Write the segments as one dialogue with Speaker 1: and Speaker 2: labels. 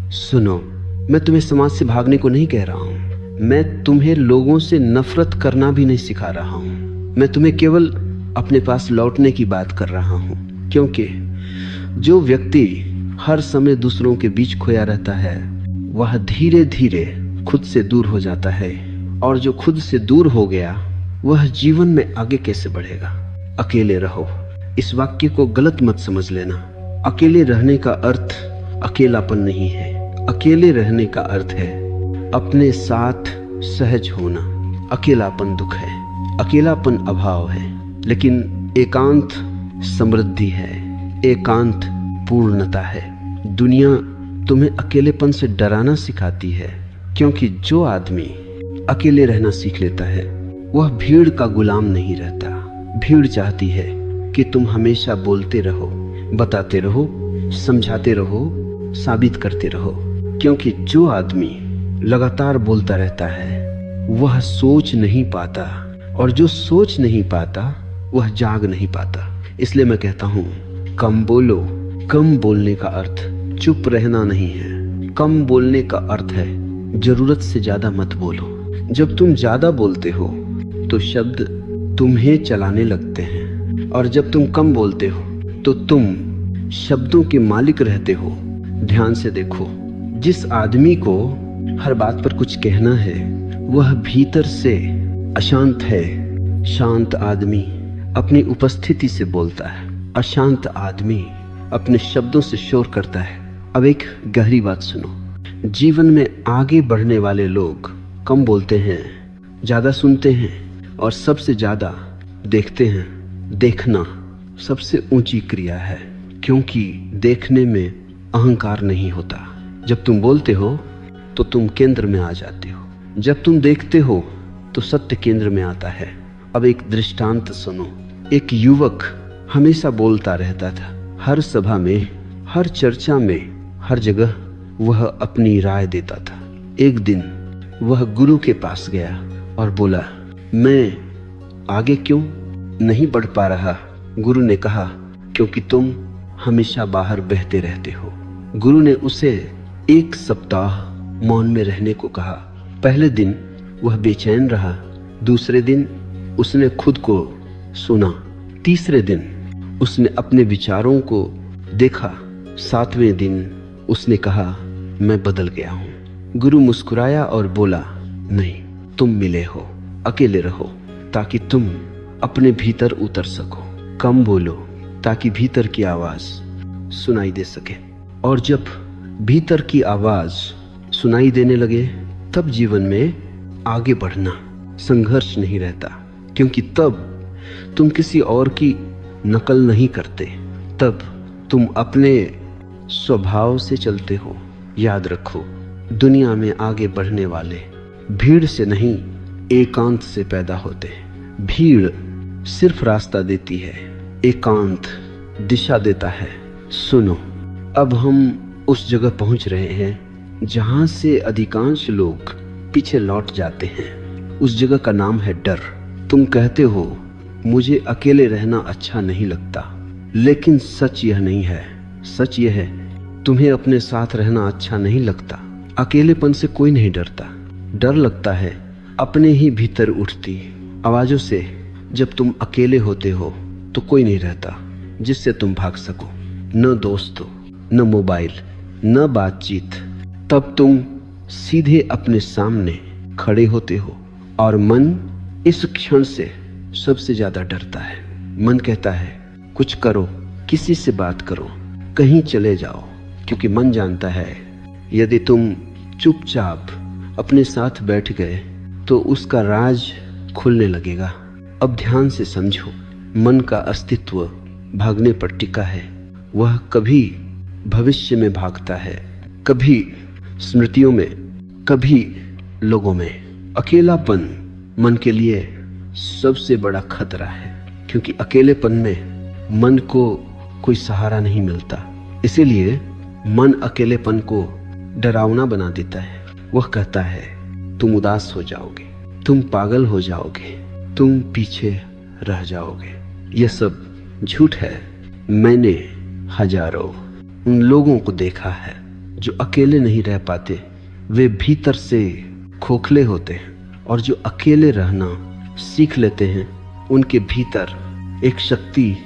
Speaker 1: सुनो, मैं तुम्हें समाज से भागने को नहीं कह रहा हूँ। मैं तुम्हें लोगों से नफरत करना भी नहीं सिखा रहा हूँ। मैं तुम्हें केवल अपने पास लौटने की बात कर रहा हूँ, क्योंकि जो व्यक्ति हर समय दूसरों के बीच खोया रहता है वह धीरे धीरे खुद से दूर हो जाता है, और जो खुद से दूर हो गया वह जीवन में आगे कैसे बढ़ेगा। अकेले रहो। इस वाक्य को गलत मत समझ लेना। अकेले रहने का अर्थ अकेलापन नहीं है। अकेले रहने का अर्थ है अपने साथ सहज होना। अकेलापन दुख है, अकेलापन अभाव है, लेकिन एकांत समृद्धि है, एकांत पूर्णता है। दुनिया तुम्हें अकेलेपन से डराना सिखाती है, क्योंकि जो आदमी अकेले रहना सीख लेता है वह भीड़ का गुलाम नहीं रहता। भीड़ चाहती है कि तुम हमेशा बोलते रहो, बताते रहो, समझाते रहो, साबित करते रहो, क्योंकि जो आदमी लगातार बोलता रहता है वह सोच नहीं पाता, और जो सोच नहीं पाता वह जाग नहीं पाता। इसलिए मैं कहता हूँ, कम बोलो। कम बोलने का अर्थ चुप रहना नहीं है। कम बोलने का अर्थ है जरूरत से ज्यादा मत बोलो। जब तुम ज्यादा बोलते हो तो शब्द तुम्हें चलाने लगते हैं, और जब तुम कम बोलते हो तो तुम शब्दों के मालिक रहते हो। ध्यान से देखो, जिस आदमी को हर बात पर कुछ कहना है वह भीतर से अशांत है। शांत आदमी अपनी उपस्थिति से बोलता है, अशांत आदमी अपने शब्दों से शोर करता है। अब एक गहरी बात सुनो। जीवन में आगे बढ़ने वाले लोग कम बोलते हैं, ज्यादा सुनते हैं, और सबसे ज्यादा देखते हैं। देखना सबसे ऊंची क्रिया है, क्योंकि देखने में अहंकार नहीं होता। जब तुम बोलते हो तो तुम केंद्र में आ जाते हो। जब तुम देखते हो तो सत्य केंद्र में आता है। अब एक दृष्टांत सुनो। एक युवक हमेशा बोलता रहता था, हर सभा में, हर चर्चा में, हर जगह वह अपनी राय देता था। एक दिन वह गुरु के पास गया और बोला, मैं आगे क्यों नहीं बढ़ पा रहा? गुरु ने कहा, क्योंकि तुम हमेशा बाहर बहते रहते हो। गुरु ने उसे 1 सप्ताह मौन में रहने को कहा। पहले दिन वह बेचैन रहा, दूसरे दिन उसने खुद को सुना, तीसरे दिन उसने अपने विचारों को देखा, 7वें दिन उसने कहा, मैं बदल गया हूं। गुरु मुस्कुराया और बोला, नहीं, तुम मिले हो। अकेले रहो ताकि तुम अपने भीतर उतर सको। कम बोलो ताकि भीतर की आवाज सुनाई दे सके। और जब भीतर की आवाज सुनाई देने लगे तब जीवन में आगे बढ़ना, संघर्ष नहीं रहता, क्योंकि तब तुम किसी और की नकल नहीं करते, तब तुम अपने स्वभाव से चलते हो। याद रखो, दुनिया में आगे बढ़ने वाले भीड़ से नहीं, एकांत से पैदा होते हैं। भीड़ सिर्फ रास्ता देती है, एकांत दिशा देता है। सुनो, अब हम उस जगह पहुंच रहे हैं जहां से अधिकांश लोग पीछे लौट जाते हैं। उस जगह का नाम है डर। तुम कहते हो, मुझे अकेले रहना अच्छा नहीं लगता, लेकिन सच यह नहीं है। सच यह है, तुम्हें अपने साथ रहना अच्छा नहीं लगता। अकेलेपन से कोई नहीं डरता। डर लगता है अपने ही भीतर उठती आवाजों से। जब तुम अकेले होते हो तो कोई नहीं रहता जिससे तुम भाग सको, न दोस्त हो, न मोबाइल, न बातचीत। तब तुम सीधे अपने सामने खड़े होते हो, और मन इस क्षण से सबसे ज्यादा डरता है। मन कहता है, कुछ करो, किसी से बात करो, कहीं चले जाओ, क्योंकि मन जानता है यदि तुम चुपचाप अपने साथ बैठ गए तो उसका राज खुलने लगेगा। अब ध्यान से समझो, मन का अस्तित्व भागने पर टिका है। वह कभी भविष्य में भागता है, कभी स्मृतियों में, कभी लोगों में। अकेलापन मन के लिए सबसे बड़ा खतरा है, क्योंकि अकेलेपन में मन को कोई सहारा नहीं मिलता। इसीलिए मन अकेलेपन को डरावना बना देता है। वह कहता है, तुम उदास हो जाओगे, तुम पागल हो जाओगे, तुम पीछे रह जाओगे। यह सब झूठ है। मैंने हजारों उन लोगों को देखा है जो अकेले नहीं रह पाते वे भीतर से खोखले होते हैं, और जो अकेले रहना सीख लेते हैं उनके भीतर एक शक्ति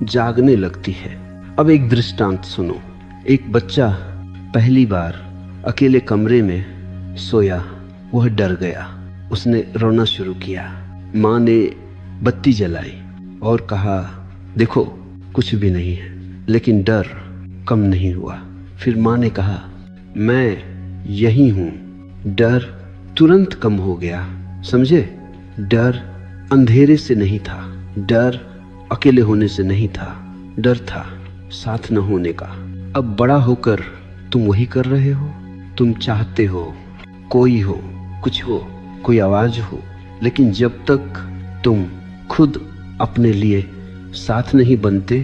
Speaker 1: जागने लगती है। अब एक दृष्टांत सुनो। एक बच्चा पहली बार अकेले कमरे में सोया, वह डर गया, उसने रोना शुरू किया। माँ ने बत्ती जलाई और कहा देखो कुछ भी नहीं है, लेकिन डर कम नहीं हुआ। फिर माँ ने कहा मैं यही हूँ। डर तुरंत कम हो गया। समझे, डर अंधेरे से नहीं था, डर अकेले होने से नहीं था, डर था साथ न होने का। अब बड़ा होकर तुम वही कर रहे हो। तुम चाहते हो कोई हो, कुछ हो, कोई आवाज हो, लेकिन जब तक तुम खुद अपने लिए साथ नहीं बनते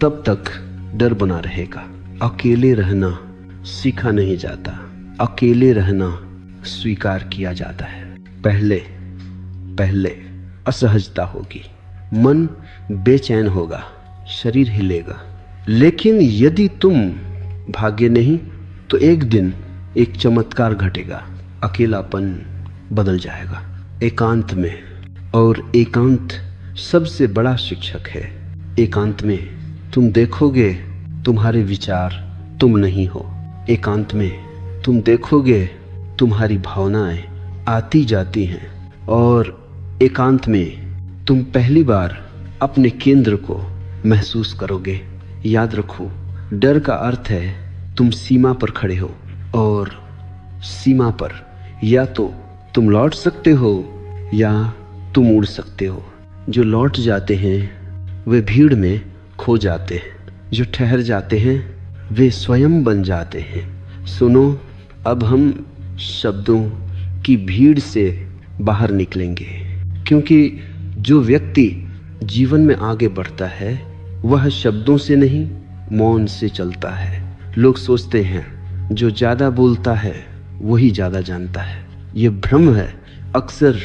Speaker 1: तब तक डर बना रहेगा। अकेले रहना सीखा नहीं जाता, अकेले रहना स्वीकार किया जाता है। पहले पहले असहजता होगी, मन बेचैन होगा, शरीर हिलेगा, लेकिन यदि तुम भागे नहीं तो एक दिन एक चमत्कार घटेगा, अकेलापन बदल जाएगा एकांत में। और एकांत सबसे बड़ा शिक्षक है। एकांत में तुम देखोगे तुम्हारे विचार तुम नहीं हो। एकांत में तुम देखोगे तुम्हारी भावनाएं आती जाती हैं, और एकांत में तुम पहली बार अपने केंद्र को महसूस करोगे। याद रखो, डर का अर्थ है तुम सीमा पर खड़े हो, और सीमा पर या तो तुम लौट सकते हो या तुम उड़ सकते हो। जो लौट जाते हैं वे भीड़ में खो जाते हैं, जो ठहर जाते हैं वे स्वयं बन जाते हैं। सुनो, अब हम शब्दों की भीड़ से बाहर निकलेंगे, क्योंकि जो व्यक्ति जीवन में आगे बढ़ता है वह शब्दों से नहीं मौन से चलता है। लोग सोचते हैं जो ज्यादा बोलता है वही ज्यादा जानता है। ये भ्रम है। अक्सर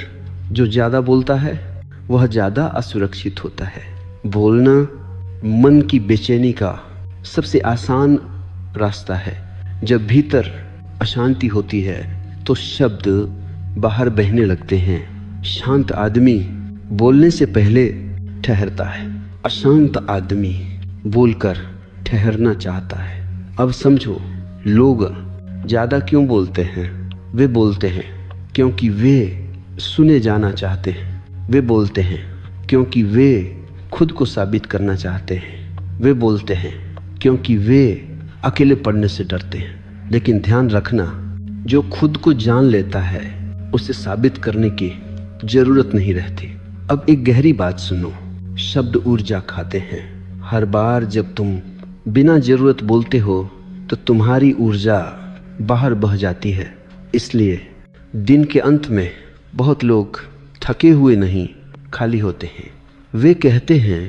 Speaker 1: जो ज्यादा बोलता है वह ज्यादा असुरक्षित होता है। बोलना मन की बेचैनी का सबसे आसान रास्ता है। जब भीतर अशांति होती है तो शब्द बाहर बहने लगते हैं। शांत आदमी बोलने से पहले ठहरता है, अशांत आदमी बोलकर ठहरना चाहता है। अब समझो, लोग ज्यादा क्यों बोलते हैं? वे बोलते हैं क्योंकि वे सुने जाना चाहते हैं। वे बोलते हैं क्योंकि वे खुद को साबित करना चाहते हैं। वे बोलते हैं क्योंकि वे अकेले पड़ने से डरते हैं। लेकिन ध्यान रखना, जो खुद को जान लेता है उसे साबित करने की जरूरत नहीं रहती। अब एक गहरी बात सुनो, शब्द ऊर्जा खाते हैं। हर बार जब तुम बिना जरूरत बोलते हो तो तुम्हारी ऊर्जा बाहर बह जाती है। इसलिए दिन के अंत में बहुत लोग थके हुए नहीं, खाली होते हैं। वे कहते हैं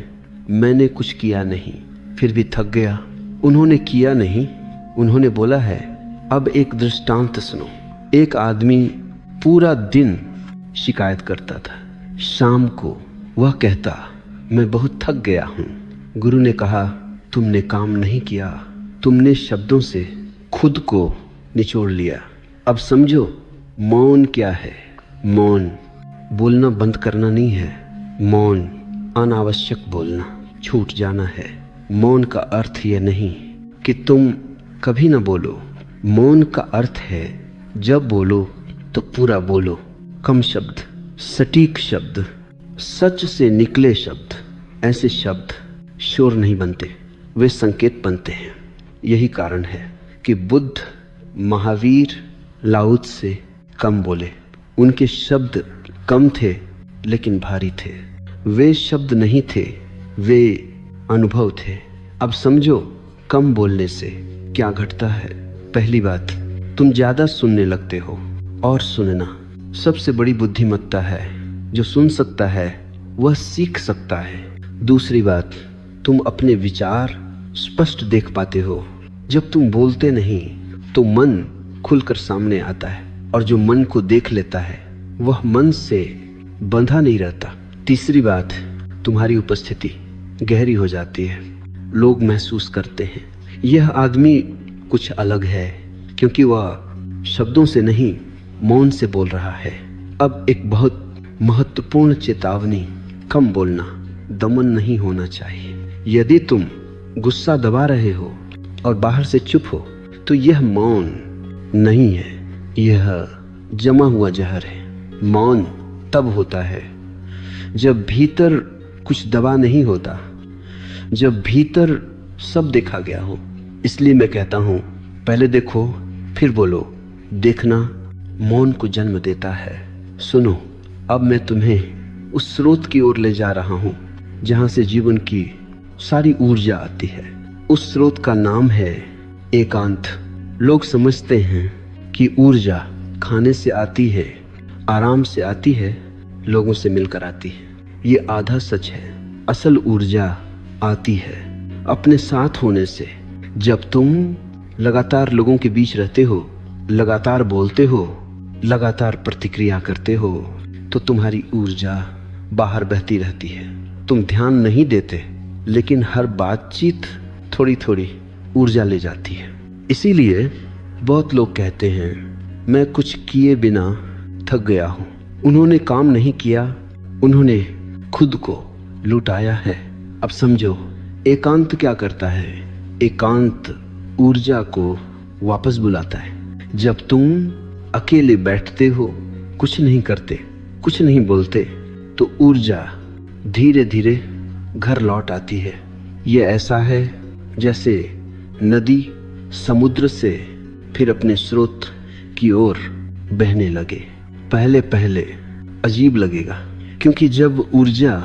Speaker 1: मैंने कुछ किया नहीं, फिर भी थक गया। उन्होंने किया नहीं, उन्होंने बोला है। अब एक दृष्टांत सुनो। एक आदमी पूरा दिन शिकायत करता था। शाम को वह कहता मैं बहुत थक गया हूँ। गुरु ने कहा तुमने काम नहीं किया, तुमने शब्दों से खुद को निचोड़ लिया। अब समझो मौन क्या है। मौन बोलना बंद करना नहीं है। मौन अनावश्यक बोलना, छूट जाना है। मौन का अर्थ यह नहीं कि तुम कभी ना बोलो। मौन का अर्थ है जब बोलो तो पूरा बोलो। कम शब्द, सटीक शब्द, सच से निकले शब्द। ऐसे शब्द शोर नहीं बनते, वे संकेत बनते हैं। यही कारण है कि बुद्ध, महावीर, लाउत से कम बोले। उनके शब्द कम थे लेकिन भारी थे। वे शब्द नहीं थे, वे अनुभव थे। अब समझो कम बोलने से क्या घटता है। पहली बात, तुम ज्यादा सुनने लगते हो, और सुनना सबसे बड़ी बुद्धिमत्ता है। जो सुन सकता है वह सीख सकता है। दूसरी बात, तुम अपने विचार स्पष्ट देख पाते हो। जब तुम बोलते नहीं तो मन खुलकर सामने आता है, और जो मन को देख लेता है वह मन से बंधा नहीं रहता। तीसरी बात, तुम्हारी उपस्थिति गहरी हो जाती है। लोग महसूस करते हैं यह आदमी कुछ अलग है, क्योंकि वह शब्दों से नहीं मौन से बोल रहा है। अब एक बहुत महत्वपूर्ण चेतावनी, कम बोलना, दमन नहीं होना चाहिए। यदि तुम गुस्सा दबा रहे हो और बाहर से चुप हो तो यह मौन नहीं है, यह जमा हुआ जहर है। मौन तब होता है जब भीतर कुछ दबा नहीं होता, जब भीतर सब देखा गया हो। इसलिए मैं कहता हूं, पहले देखो फिर बोलो। देखना मौन को जन्म देता है। सुनो, अब मैं तुम्हें उस स्रोत की ओर ले जा रहा हूं जहां से जीवन की सारी ऊर्जा आती है। उस स्रोत का नाम है एकांत। लोग समझते हैं कि ऊर्जा खाने से आती है, आराम से आती है, लोगों से मिलकर आती है। ये आधा सच है। असल ऊर्जा आती है अपने साथ होने से। जब तुम लगातार लोगों के बीच रहते हो, लगातार बोलते हो, लगातार प्रतिक्रिया करते हो, तो तुम्हारी ऊर्जा बाहर बहती रहती है। तुम ध्यान नहीं देते, लेकिन हर बातचीत थोड़ी थोड़ी ऊर्जा ले जाती है। इसीलिए बहुत लोग कहते हैं, मैं कुछ किए बिना थक गया हूं। उन्होंने काम नहीं किया, उन्होंने खुद को लुटाया है। अब समझो एकांत क्या करता है। एकांत ऊर्जा को वापस बुलाता है। जब तुम अकेले बैठते हो, कुछ नहीं करते, कुछ नहीं बोलते, तो ऊर्जा धीरे धीरे घर लौट आती है। ये ऐसा है जैसे नदी समुद्र से फिर अपने स्रोत की ओर बहने लगे। पहले पहले अजीब लगेगा, क्योंकि जब ऊर्जा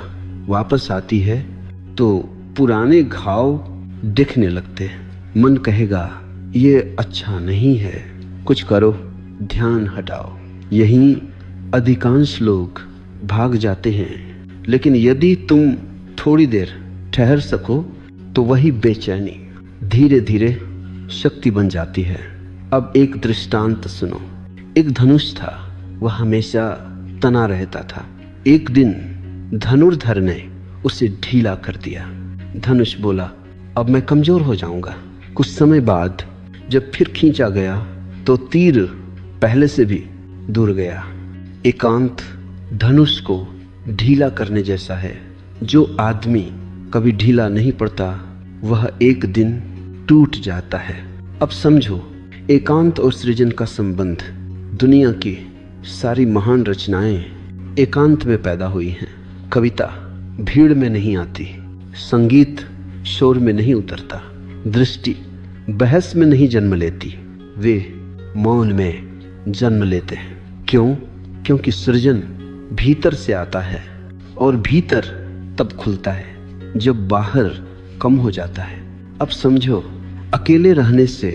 Speaker 1: वापस आती है तो पुराने घाव दिखने लगते हैं। मन कहेगा ये अच्छा नहीं है, कुछ करो, ध्यान हटाओ। यहीं अधिकांश लोग भाग जाते हैं। लेकिन यदि तुम थोड़ी देर ठहर सको तो वही बेचैनी धीरे धीरे शक्ति बन जाती है। अब एक दृष्टांत सुनो। एक धनुष था, वह हमेशा तना रहता था। एक दिन धनुर्धर ने उसे ढीला कर दिया। धनुष बोला, अब मैं कमजोर हो जाऊंगा। कुछ समय बाद जब फिर खींचा गया तो तीर पहले से भी दूर गया। एकांत धनुष को ढीला करने जैसा है। जो आदमी कभी ढीला नहीं पड़ता वह एक दिन टूट जाता है। अब समझो, एकांत और सृजन का संबंध। दुनिया की सारी महान रचनाएं एकांत में पैदा हुई हैं। कविता भीड़ में नहीं आती, संगीत शोर में नहीं उतरता, दृष्टि बहस में नहीं जन्म लेती, वे मौन में जन्म लेते हैं। क्यों? क्योंकि सृजन भीतर से आता है और भीतर तब खुलता है जब बाहर कम हो जाता है। अब समझो, अकेले रहने से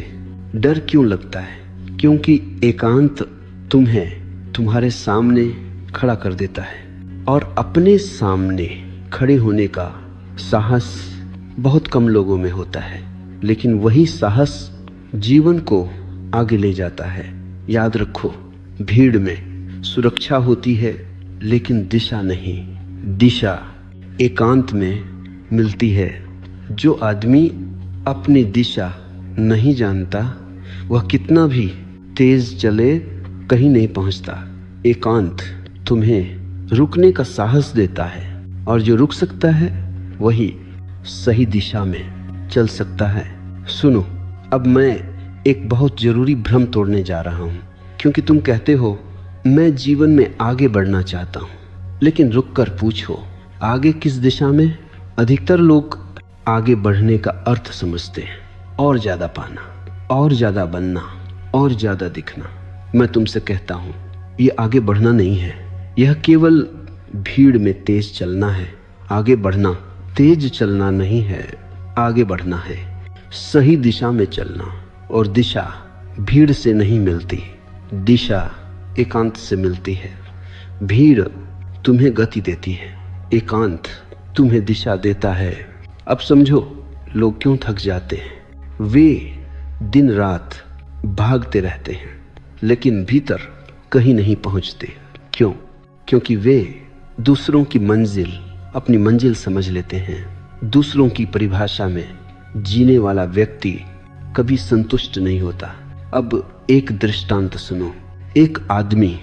Speaker 1: डर क्यों लगता है? क्योंकि एकांत तुम्हें तुम्हारे सामने खड़ा कर देता है और अपने सामने खड़े होने का साहस बहुत कम लोगों में होता है। लेकिन वही साहस जीवन को आगे ले जाता है। याद रखो, भीड़ में सुरक्षा होती है लेकिन दिशा नहीं। दिशा एकांत में मिलती है। जो आदमी अपनी दिशा नहीं जानता वह कितना भी तेज चले कहीं नहीं पहुंचता। एकांत तुम्हें रुकने का साहस देता है और जो रुक सकता है वही सही दिशा में चल सकता है। सुनो, अब मैं एक बहुत जरूरी भ्रम तोड़ने जा रहा हूं, क्योंकि तुम कहते हो मैं जीवन में आगे बढ़ना चाहता हूं। लेकिन रुककर पूछो, आगे किस दिशा में? अधिकतर लोग आगे बढ़ने का अर्थ समझते हैं और ज्यादा पाना, और ज्यादा बनना, और ज्यादा दिखना। मैं तुमसे कहता हूं, ये आगे बढ़ना नहीं है। यह केवल भीड़ में तेज चलना है। आगे बढ़ना तेज चलना नहीं है, आगे बढ़ना है, सही दिशा में चलना। और दिशा भीड़ से नहीं मिलती, दिशा एकांत से मिलती है। भीड़ तुम्हें गति देती है, एकांत तुम्हें दिशा देता है। अब समझो, लोग क्यों थक जाते हैं? वे दिन रात भागते रहते हैं लेकिन भीतर कहीं नहीं पहुंचते। क्यों? क्योंकि वे दूसरों की मंजिल अपनी मंजिल समझ लेते हैं। दूसरों की परिभाषा में जीने वाला व्यक्ति कभी संतुष्ट नहीं होता। अब एक दृष्टांत सुनो। एक आदमी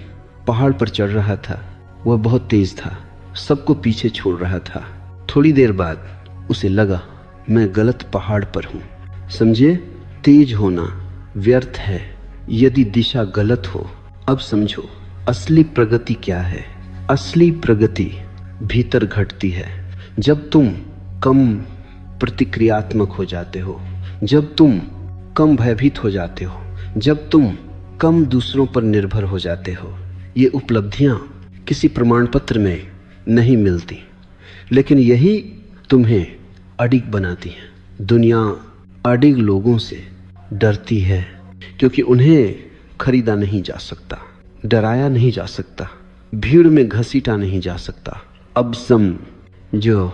Speaker 1: पहाड़ पर चढ़ रहा था। वह बहुत तेज था, सबको पीछे छोड़ रहा था। थोड़ी देर बाद उसे लगा मैं गलत पहाड़ पर हूं। समझे, तेज होना व्यर्थ है यदि दिशा गलत हो। अब समझो असली प्रगति क्या है। असली प्रगति भीतर घटती है जब तुम कम प्रतिक्रियात्मक हो जाते हो, जब तुम कम भयभीत हो जाते हो, जब तुम कम दूसरों पर निर्भर हो जाते हो। ये उपलब्धियां किसी प्रमाण पत्र में नहीं मिलती, लेकिन यही तुम्हें अडिग बनाती हैं। दुनिया अडिग लोगों से डरती है क्योंकि उन्हें खरीदा नहीं जा सकता, डराया नहीं जा सकता, भीड़ में घसीटा नहीं जा सकता। अब समझो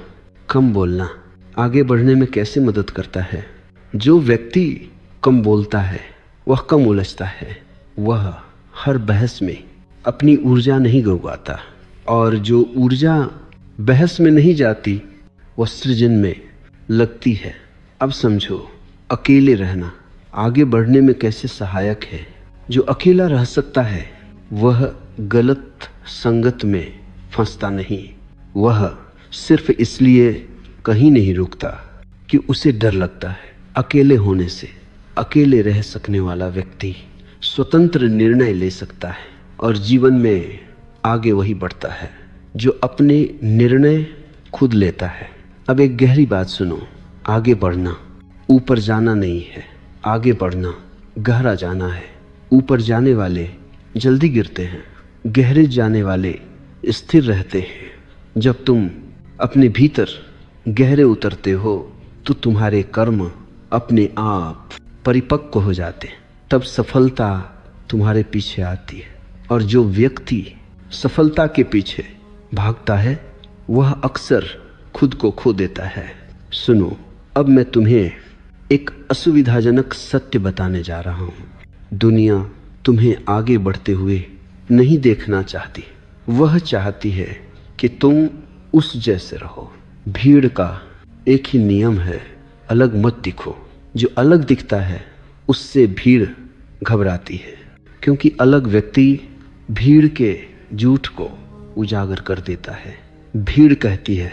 Speaker 1: कम बोलना आगे बढ़ने में कैसे मदद करता है। जो व्यक्ति कम बोलता है वह कम उलझता है, वह हर बहस में अपनी ऊर्जा नहीं गंवाता, और जो ऊर्जा बहस में नहीं जाती वह सृजन में लगती है। अब समझो अकेले रहना आगे बढ़ने में कैसे सहायक है। जो अकेला रह सकता है वह गलत संगत में फंसता नहीं, वह सिर्फ इसलिए कहीं नहीं रुकता कि उसे डर लगता है। अकेले होने से अकेले रह सकने वाला व्यक्ति स्वतंत्र निर्णय ले सकता है और जीवन में आगे वही बढ़ता है जो अपने निर्णय खुद लेता है। अब एक गहरी बात सुनो, आगे बढ़ना ऊपर जाना नहीं है, आगे बढ़ना गहरा जाना है। ऊपर जाने वाले जल्दी गिरते हैं, गहरे जाने वाले स्थिर रहते हैं। जब तुम अपने भीतर गहरे उतरते हो तो तुम्हारे कर्म अपने आप परिपक्व हो जाते हैं, तब सफलता तुम्हारे पीछे आती है। और जो व्यक्ति सफलता के पीछे भागता है वह अक्सर खुद को खो देता है। सुनो, अब मैं तुम्हें एक असुविधाजनक सत्य बताने जा रहा हूं। दुनिया तुम्हें आगे बढ़ते हुए नहीं देखना चाहती, वह चाहती है कि तुम उस जैसे रहो। भीड़ का एक ही नियम है, अलग मत दिखो। जो अलग दिखता है उससे भीड़ घबराती है, क्योंकि अलग व्यक्ति भीड़ के झूठ को उजागर कर देता है। भीड़ कहती है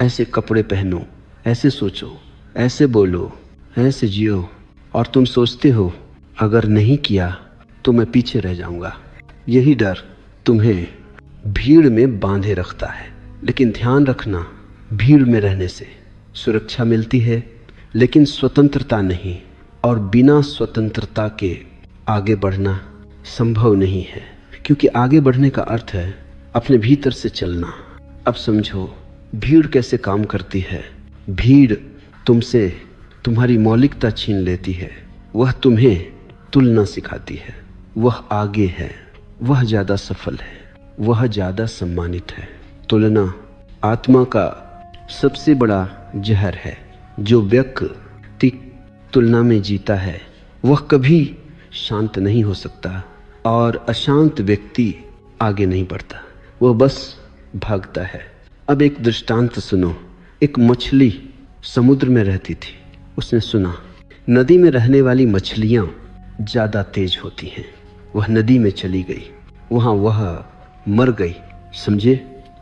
Speaker 1: ऐसे कपड़े पहनो, ऐसे सोचो, ऐसे बोलो, ऐसे जियो, और तुम सोचते हो अगर नहीं किया तो मैं पीछे रह जाऊंगा। यही डर तुम्हें भीड़ में बांधे रखता है। लेकिन ध्यान रखना, भीड़ में रहने से सुरक्षा मिलती है लेकिन स्वतंत्रता नहीं, और बिना स्वतंत्रता के आगे बढ़ना संभव नहीं है, क्योंकि आगे बढ़ने का अर्थ है अपने भीतर से चलना। अब समझो भीड़ कैसे काम करती है। भीड़ तुमसे तुम्हारी मौलिकता छीन लेती है, वह तुम्हें तुलना सिखाती है। वह आगे है, वह ज़्यादा सफल है, वह ज़्यादा सम्मानित है। तुलना आत्मा का सबसे बड़ा जहर है। जो व्यक्ति तुलना में जीता है वह कभी शांत नहीं हो सकता, और अशांत व्यक्ति आगे नहीं बढ़ता, वह बस भागता है। अब एक दृष्टांत सुनो। एक मछली समुद्र में रहती थी। उसने सुना नदी में रहने वाली मछलियां ज़्यादा तेज होती हैं। वह नदी में चली गई, वहाँ वह मर गई। समझे,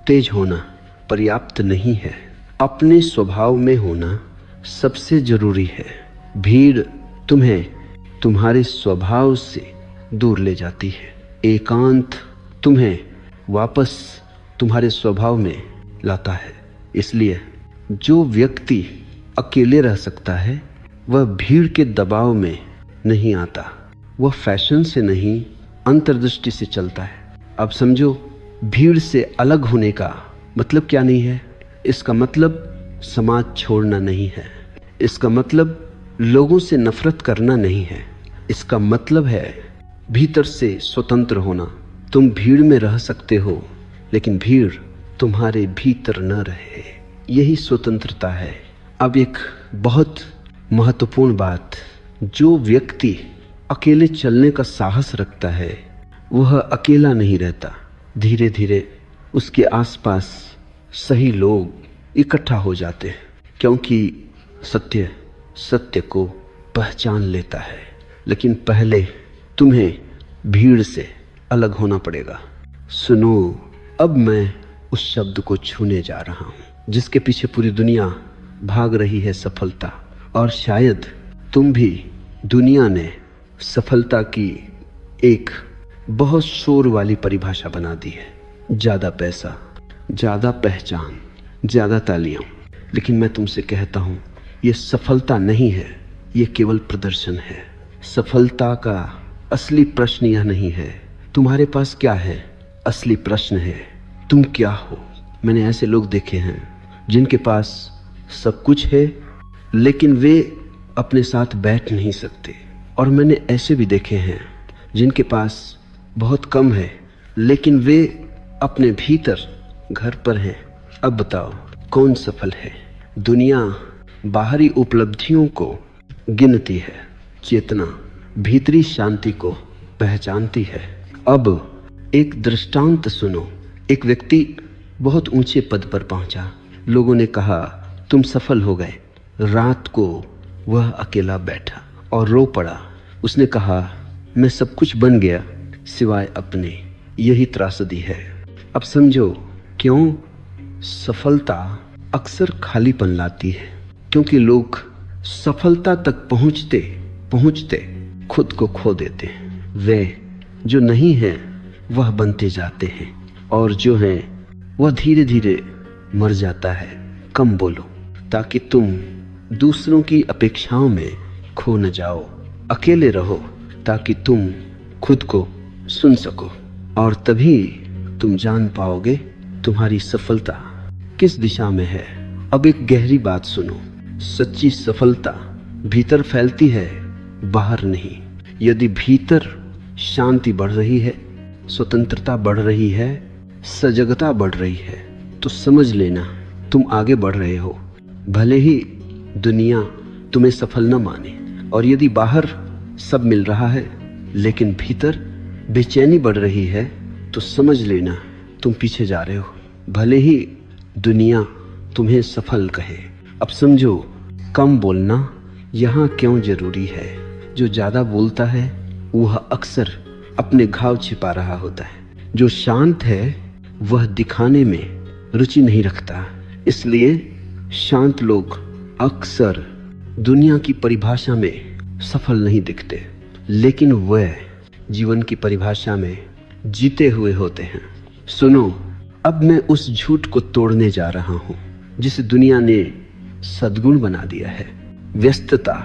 Speaker 1: तेज होना पर्याप्त नहीं है, अपने स्वभाव में होना सबसे जरूरी है। भीड़ तुम्हें तुम्हारे स्वभाव से दूर ले जाती है, एकांत तुम्हें वापस तुम्हारे स्वभाव में लाता है। इसलिए जो व्यक्ति अकेले रह सकता है वह भीड़ के दबाव में नहीं आता, वह फैशन से नहीं अंतर्दृष्टि से चलता है। अब समझो भीड़ से अलग होने का मतलब क्या नहीं है। इसका मतलब समाज छोड़ना नहीं है, इसका मतलब लोगों से नफरत करना नहीं है, इसका मतलब है भीतर से स्वतंत्र होना। तुम भीड़ में रह सकते हो लेकिन भीड़ तुम्हारे भीतर न रहे, यही स्वतंत्रता है। अब एक बहुत महत्वपूर्ण बात, जो व्यक्ति अकेले चलने का साहस रखता है वह अकेला नहीं रहता। धीरे धीरे उसके आसपास सही लोग इकट्ठा हो जाते हैं, क्योंकि सत्य को पहचान लेता है। लेकिन पहले तुम्हें भीड़ से अलग होना पड़ेगा। सुनो, अब मैं उस शब्द को छूने जा रहा हूं जिसके पीछे पूरी दुनिया भाग रही है, सफलता। और शायद तुम भी दुनिया ने सफलता की एक बहुत शोर वाली परिभाषा बना दी है। ज्यादा पैसा, ज्यादा पहचान, ज्यादा तालियां। लेकिन मैं तुमसे कहता हूं, यह सफलता नहीं है, यह केवल प्रदर्शन है। सफलता का असली प्रश्न यह नहीं है तुम्हारे पास क्या है, असली प्रश्न है तुम क्या हो। मैंने ऐसे लोग देखे हैं जिनके पास सब कुछ है लेकिन वे अपने साथ बैठ नहीं सकते, और मैंने ऐसे भी देखे हैं जिनके पास बहुत कम है लेकिन वे अपने भीतर घर पर हैं। अब बताओ कौन सफल है? दुनिया बाहरी उपलब्धियों को गिनती है, चेतना भीतरी शांति को पहचानती है। अब एक दृष्टांत सुनो। एक व्यक्ति बहुत ऊंचे पद पर पहुंचा। लोगों ने कहा तुम सफल हो गए। रात को वह अकेला बैठा और रो पड़ा। उसने कहा मैं सब कुछ बन गया सिवाय अपने। यही त्रासदी है। अब समझो क्यों सफलता अक्सर खालीपन लाती है, क्योंकि लोग सफलता तक पहुंचते पहुंचते खुद को खो देते हैं। वे जो नहीं है वह बनते जाते हैं और जो है वह धीरे धीरे मर जाता है। कम बोलो ताकि तुम दूसरों की अपेक्षाओं में खो न जाओ। अकेले रहो ताकि तुम खुद को सुन सको, और तभी तुम जान पाओगे तुम्हारी सफलता किस दिशा में है। अब एक गहरी बात सुनो। सच्ची सफलता भीतर फैलती है, बाहर नहीं। यदि भीतर शांति बढ़ रही है, स्वतंत्रता बढ़ रही है, सजगता बढ़ रही है, तो समझ लेना तुम आगे बढ़ रहे हो, भले ही दुनिया तुम्हें सफल न माने। और यदि बाहर सब मिल रहा है लेकिन भीतर बेचैनी बढ़ रही है, तो समझ लेना तुम पीछे जा रहे हो, भले ही दुनिया तुम्हें सफल कहे। अब समझो कम बोलना यहाँ क्यों जरूरी है। जो ज्यादा बोलता है वह अक्सर अपने घाव छिपा रहा होता है। जो शांत है वह दिखाने में रुचि नहीं रखता। इसलिए शांत लोग अक्सर दुनिया की परिभाषा में सफल नहीं दिखते, लेकिन वह जीवन की परिभाषा में जीते हुए होते हैं। सुनो, अब मैं उस झूठ को तोड़ने जा रहा हूं जिसे दुनिया ने सद्गुण बना दिया है, व्यस्तता।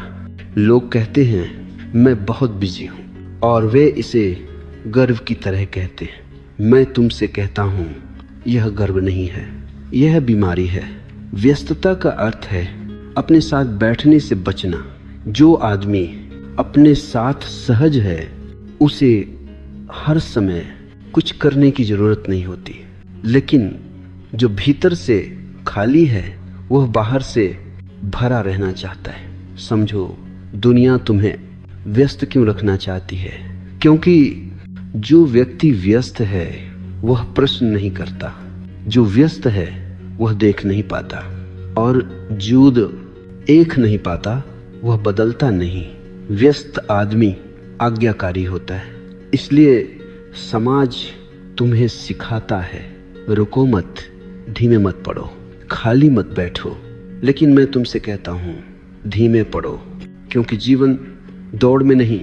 Speaker 1: लोग कहते हैं मैं बहुत बिजी हूं और वे इसे गर्व की तरह कहते हैं। मैं तुमसे कहता हूं यह गर्व नहीं है, यह बीमारी है। व्यस्तता का अर्थ है अपने साथ बैठने से बचना। जो आदमी अपने साथ सहज है उसे हर समय कुछ करने की जरूरत नहीं होती, लेकिन जो भीतर से खाली है वह बाहर से भरा रहना चाहता है। समझो दुनिया तुम्हें व्यस्त क्यों रखना चाहती है, क्योंकि जो व्यक्ति व्यस्त है वह प्रश्न नहीं करता, जो व्यस्त है वह देख नहीं पाता, और जो एक नहीं पाता वह बदलता नहीं। व्यस्त आदमी आज्ञाकारी होता है। इसलिए समाज तुम्हें सिखाता है रुको मत, धीमे मत पढ़ो, खाली मत बैठो। लेकिन मैं तुमसे कहता हूँ धीमे पढ़ो, क्योंकि जीवन दौड़ में नहीं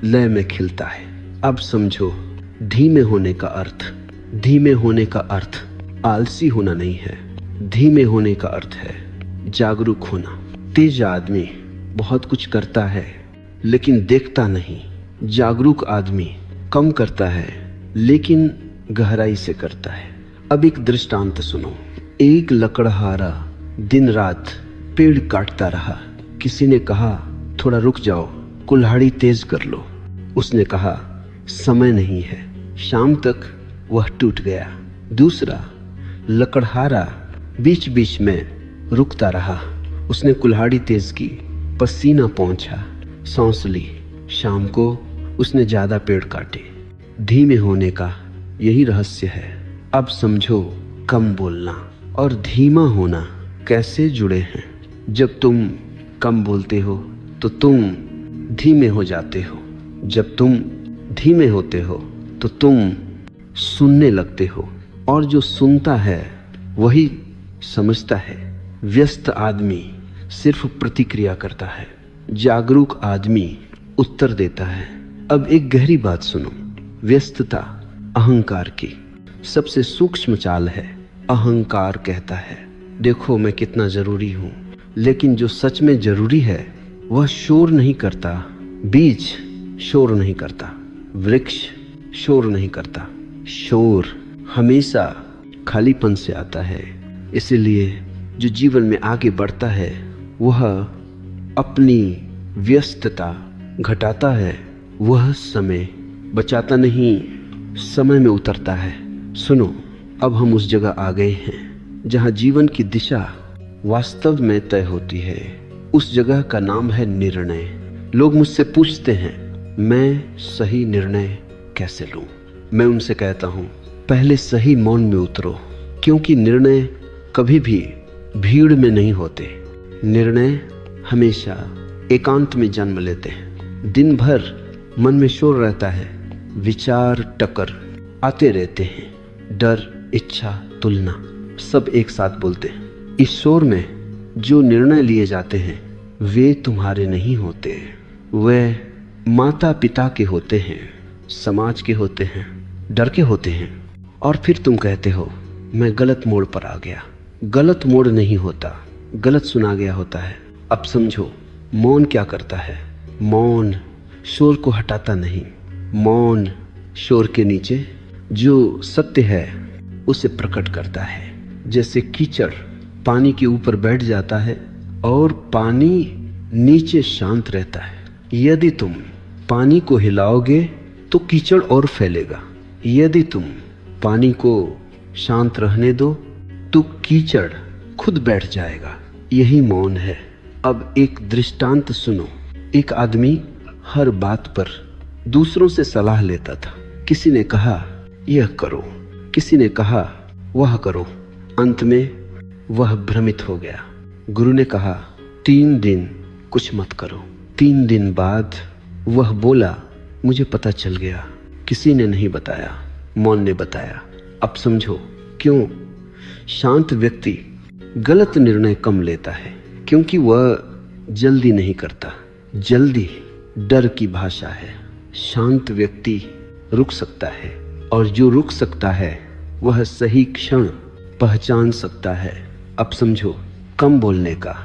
Speaker 1: लय में खिलता है। अब समझो धीमे होने का अर्थ आलसी होना नहीं है। धीमे होने का अर्थ है जागरूक होना। तेज आदमी बहुत कुछ करता है लेकिन देखता नहीं। जागरूक आदमी कम करता है लेकिन गहराई से करता है। अब एक दृष्टांत सुनो। एक लकड़हारा दिन रात पेड़ काटता रहा। किसी ने कहा थोड़ा रुक जाओ, कुल्हाड़ी तेज कर लो। उसने कहा समय नहीं है। शाम तक वह टूट गया। दूसरा लकड़हारा बीच बीच में रुकता रहा। उसने कुल्हाड़ी तेज की, पसीना पहुंचा, सांस ली। शाम को उसने ज्यादा पेड़ काटे। धीमे होने का यही रहस्य है। अब समझो कम बोलना और धीमा होना कैसे जुड़े हैं। जब तुम कम बोलते हो तो तुम धीमे हो जाते हो। जब तुम धीमे होते हो तो तुम सुनने लगते हो, और जो सुनता है वही समझता है। व्यस्त आदमी सिर्फ प्रतिक्रिया करता है, जागरूक आदमी उत्तर देता है। अब एक गहरी बात सुनो। व्यस्तता अहंकार की सबसे सूक्ष्म चाल है। अहंकार कहता है देखो मैं कितना जरूरी हूं, लेकिन जो सच में जरूरी है वह शोर नहीं करता। बीज शोर नहीं करता, वृक्ष शोर नहीं करता। शोर हमेशा खालीपन से आता है। इसलिए जो जीवन में आगे बढ़ता है वह अपनी व्यस्तता घटाता है, वह समय बचाता नहीं, समय में उतरता है। सुनो, अब हम उस जगह आ गए हैं जहां जीवन की दिशा वास्तव में तय होती है। उस जगह का नाम है निर्णय। लोग मुझसे पूछते हैं मैं सही निर्णय कैसे लूं? मैं उनसे कहता हूं पहले सही मौन में उतरो, क्योंकि निर्णय कभी भी भीड़ में नहीं होते। निर्णय हमेशा एकांत में जन्म लेते हैं। दिन भर मन में शोर रहता है, विचार टकर आते रहते हैं, डर, इच्छा, तुलना सब एक साथ बोलते हैं। इस शोर में जो निर्णय लिए जाते हैं वे तुम्हारे नहीं होते, वे माता पिता के होते हैं, समाज के होते हैं, डर के होते हैं। और फिर तुम कहते हो मैं गलत मोड़ पर आ गया। गलत मोड़ नहीं होता, गलत सुना गया होता है। अब समझो मौन क्या करता है। मौन शोर को हटाता नहीं। मौन शोर के नीचे जो सत्य है उसे प्रकट करता है। जैसे कीचड़ पानी के ऊपर बैठ जाता है और पानी नीचे शांत रहता है। यदि तुम पानी को हिलाओगे तो कीचड़ और फैलेगा। यदि तुम पानी को शांत रहने दो तो कीचड़ खुद बैठ जाएगा। यही मौन है। अब एक दृष्टांत सुनो। एक आदमी हर बात पर दूसरों से सलाह लेता था। किसी ने कहा यह करो, किसी ने कहा वह करो। अंत में वह भ्रमित हो गया। गुरु ने कहा 3 दिन कुछ मत करो। 3 दिन बाद वह बोला मुझे पता चल गया, किसी ने नहीं बताया, मौन ने बताया। अब समझो क्यों शांत व्यक्ति गलत निर्णय कम लेता है, क्योंकि वह जल्दी नहीं करता। जल्दी डर की भाषा है। शांत व्यक्ति रुक सकता है, और जो रुक सकता है वह सही क्षण पहचान सकता है। अब समझो कम बोलने का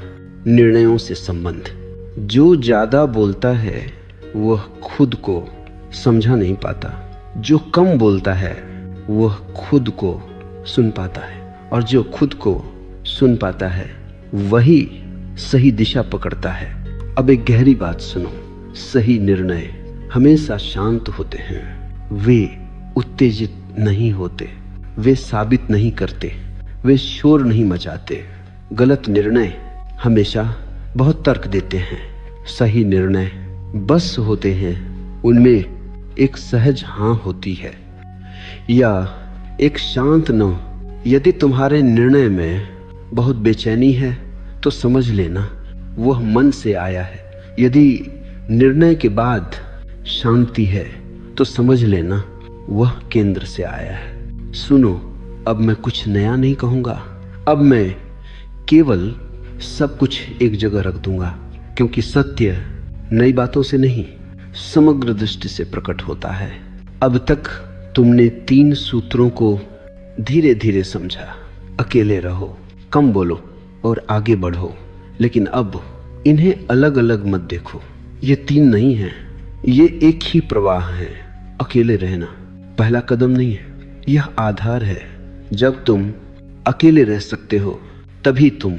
Speaker 1: निर्णयों से संबंध। जो ज्यादा बोलता है वह खुद को समझा नहीं पाता, जो कम बोलता है वह खुद को सुन पाता है, और जो खुद को सुन पाता है वही सही दिशा पकड़ता है। अब एक गहरी बात सुनो। सही निर्णय हमेशा शांत होते हैं। वे उत्तेजित नहीं होते, वे साबित नहीं करते, वे शोर नहीं मचाते। गलत निर्णय हमेशा बहुत तर्क देते हैं। सही निर्णय बस होते हैं, उनमें एक सहज हाँ होती है या एक शांत न। यदि तुम्हारे निर्णय में बहुत बेचैनी है तो समझ लेना वह मन से आया है। यदि निर्णय के बाद शांति है तो समझ लेना वह केंद्र से आया है। सुनो, अब मैं कुछ नया नहीं कहूंगा। अब मैं केवल सब कुछ एक जगह रख दूंगा, क्योंकि सत्य नई बातों से नहीं समग्र दृष्टि से प्रकट होता है। अब तक तुमने 3 सूत्रों को धीरे धीरे समझा। अकेले रहो, कम बोलो और आगे बढ़ो। लेकिन अब इन्हें अलग अलग मत देखो। ये 3 नहीं हैं, ये एक ही प्रवाह है। अकेले रहना पहला कदम नहीं है, यह आधार है। जब तुम अकेले रह सकते हो तभी तुम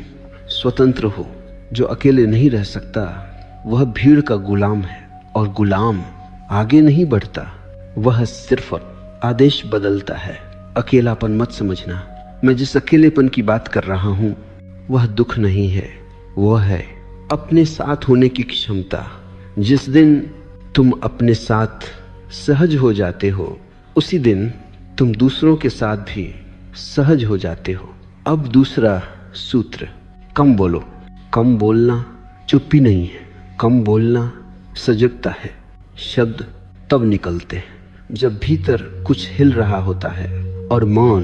Speaker 1: स्वतंत्र हो। जो अकेले नहीं रह सकता वह भीड़ का गुलाम है, और गुलाम आगे नहीं बढ़ता, वह सिर्फ आदेश बदलता है। अकेलापन मत समझना। मैं जिस अकेलेपन की बात कर रहा हूं वह दुख नहीं है, वह है अपने साथ होने की क्षमता। जिस दिन तुम अपने साथ सहज हो जाते हो उसी दिन तुम दूसरों के साथ भी सहज हो जाते हो। अब दूसरा सूत्र, कम बोलो। कम बोलना चुप्पी नहीं है, कम बोलना सजगता है। शब्द तब निकलते हैं। जब भीतर कुछ हिल रहा होता है, और मौन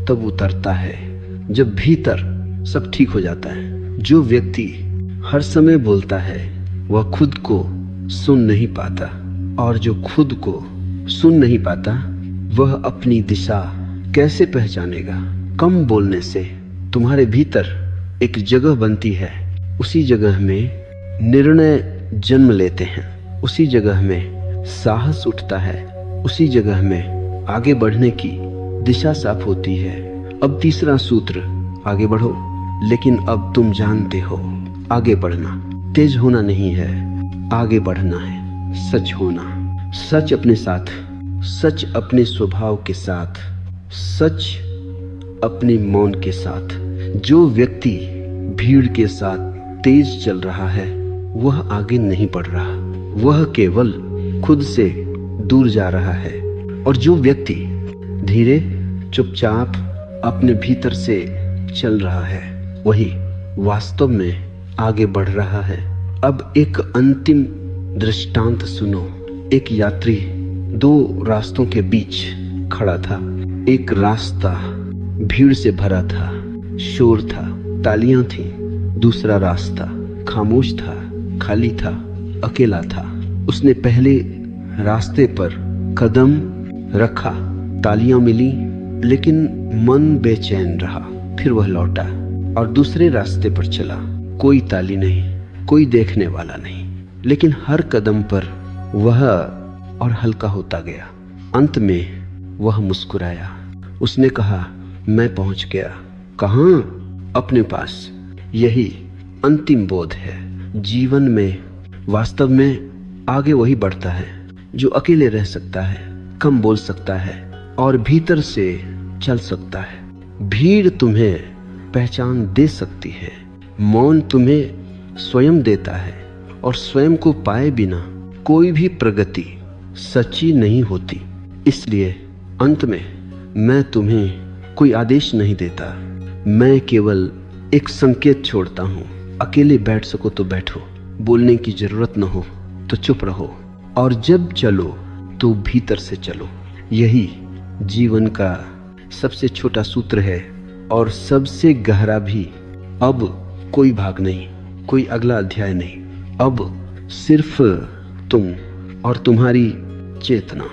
Speaker 1: तब उतरता है जब भीतर सब ठीक हो जाता है। जो व्यक्ति हर समय बोलता है वह खुद को सुन नहीं पाता, और जो खुद को सुन नहीं पाता वह अपनी दिशा कैसे पहचानेगा। कम बोलने से तुम्हारे भीतर एक जगह बनती है, उसी जगह में निर्णय जन्म लेते हैं, उसी जगह में साहस उठता है, उसी जगह में आगे बढ़ने की दिशा साफ होती है। अब तीसरा सूत्र, आगे बढ़ो, लेकिन अब तुम जानते हो आगे बढ़ना तेज होना नहीं है, आगे बढ़ना है सच होना। सच अपने साथ, सच अपने स्वभाव के साथ, सच अपने मौन के साथ। जो व्यक्ति भीड़ के साथ तेज चल रहा है वह आगे नहीं बढ़ रहा, वह केवल खुद से दूर जा रहा है। और जो व्यक्ति धीरे चुपचाप अपने भीतर से चल रहा है वही वास्तव में आगे बढ़ रहा है। अब एक अंतिम दृष्टांत सुनो। एक यात्री दो रास्तों के बीच खड़ा था। एक रास्ता भीड़ से भरा था, शोर था, तालियां थी। दूसरा रास्ता खामोश था, खाली था, अकेला था। उसने पहले रास्ते पर कदम रखा, तालियां मिली, लेकिन मन बेचैन रहा। फिर वह लौटा और दूसरे रास्ते पर चला। कोई ताली नहीं, कोई देखने वाला नहीं, लेकिन हर कदम पर वह और हल्का होता गया। अंत में वह मुस्कुराया। उसने कहा, मैं पहुंच गया। कहां? अपने पास। यही अंतिम बोध है जीवन में। वास्तव में आगे वही बढ़ता है जो अकेले रह सकता है, कम बोल सकता है और भीतर से चल सकता है। भीड़ तुम्हें पहचान दे सकती है, मौन तुम्हें स्वयं देता है, और स्वयं को पाए बिना कोई भी प्रगति सच्ची नहीं होती। इसलिए अंत में मैं तुम्हें कोई आदेश नहीं देता, मैं केवल एक संकेत छोड़ता हूँ। अकेले बैठ सको तो बैठो, बोलने की जरूरत न हो तो चुप रहो, और जब चलो तो भीतर से चलो। यही जीवन का सबसे छोटा सूत्र है और सबसे गहरा भी। अब कोई भाग नहीं, कोई अगला अध्याय नहीं, अब सिर्फ तुम और तुम्हारी चेतना।